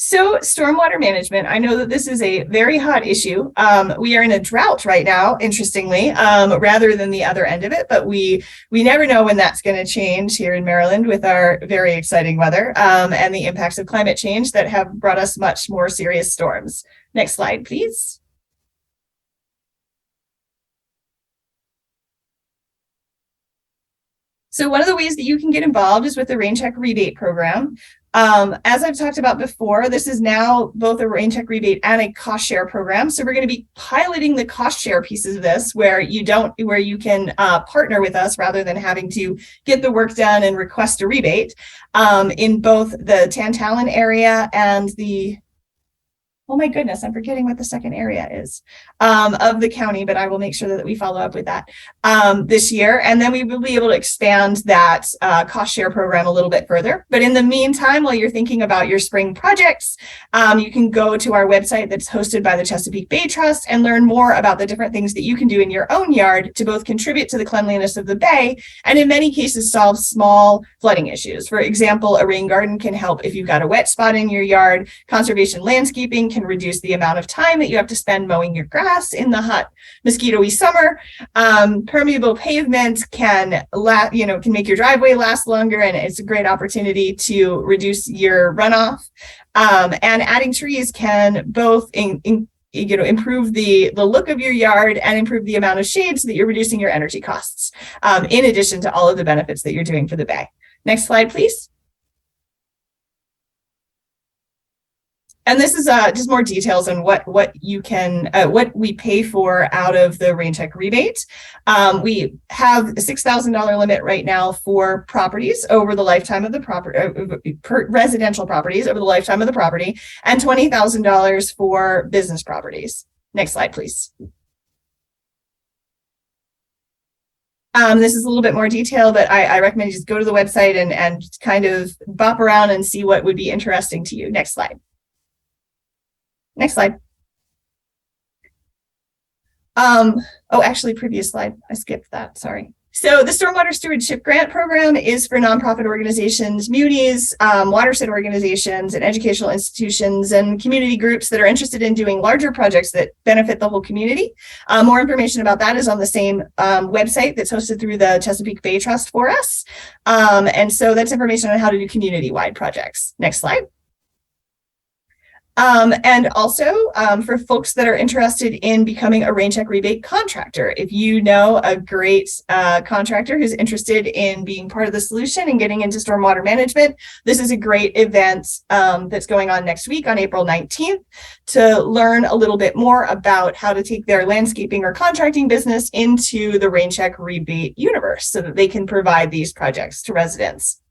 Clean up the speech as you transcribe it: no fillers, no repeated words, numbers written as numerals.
So stormwater management, I know that this is a very hot issue. We are in a drought right now, interestingly, rather than the other end of it, but we never know when that's going to change here in Maryland with our very exciting weather and the impacts of climate change that have brought us much more serious storms. Next slide, please. So one of the ways that you can get involved is with the Rain Check rebate program. As I've talked about before, this is now both a rain check rebate and a cost share program. So we're going to be piloting the cost share pieces of this where you can partner with us rather than having to get the work done and request a rebate in both the Tantalon area and oh my goodness, I'm forgetting what the second area is of the county, but I will make sure that we follow up with that this year. And then we will be able to expand that cost share program a little bit further. But in the meantime, while you're thinking about your spring projects, you can go to our website that's hosted by the Chesapeake Bay Trust and learn more about the different things that you can do in your own yard to both contribute to the cleanliness of the bay and in many cases solve small flooding issues. For example, a rain garden can help if you've got a wet spot in your yard. Conservation landscaping can reduce the amount of time that you have to spend mowing your grass in the hot mosquito-y summer. Permeable pavement can make your driveway last longer, and it's a great opportunity to reduce your runoff. And adding trees can both improve the look of your yard and improve the amount of shade so that you're reducing your energy costs, in addition to all of the benefits that you're doing for the bay. Next slide, please. And this is just more details on what we pay for out of the Rain Check rebate. We have a $6,000 limit right now for properties over the lifetime of the property, residential properties over the lifetime of the property, and $20,000 for business properties. Next slide, please. This is a little bit more detail, but I recommend you just go to the website and kind of bop around and see what would be interesting to you. Next slide. Next slide. Actually, previous slide. I skipped that. Sorry. So the Stormwater Stewardship Grant Program is for nonprofit organizations, munis, watershed organizations, and educational institutions and community groups that are interested in doing larger projects that benefit the whole community. More information about that is on the same website that's hosted through the Chesapeake Bay Trust for us. And so that's information on how to do community-wide projects. Next slide. And also for folks that are interested in becoming a Rain Check rebate contractor, if you know a great contractor who's interested in being part of the solution and getting into stormwater management, this is a great event that's going on next week on April 19th to learn a little bit more about how to take their landscaping or contracting business into the Rain Check rebate universe so that they can provide these projects to residents.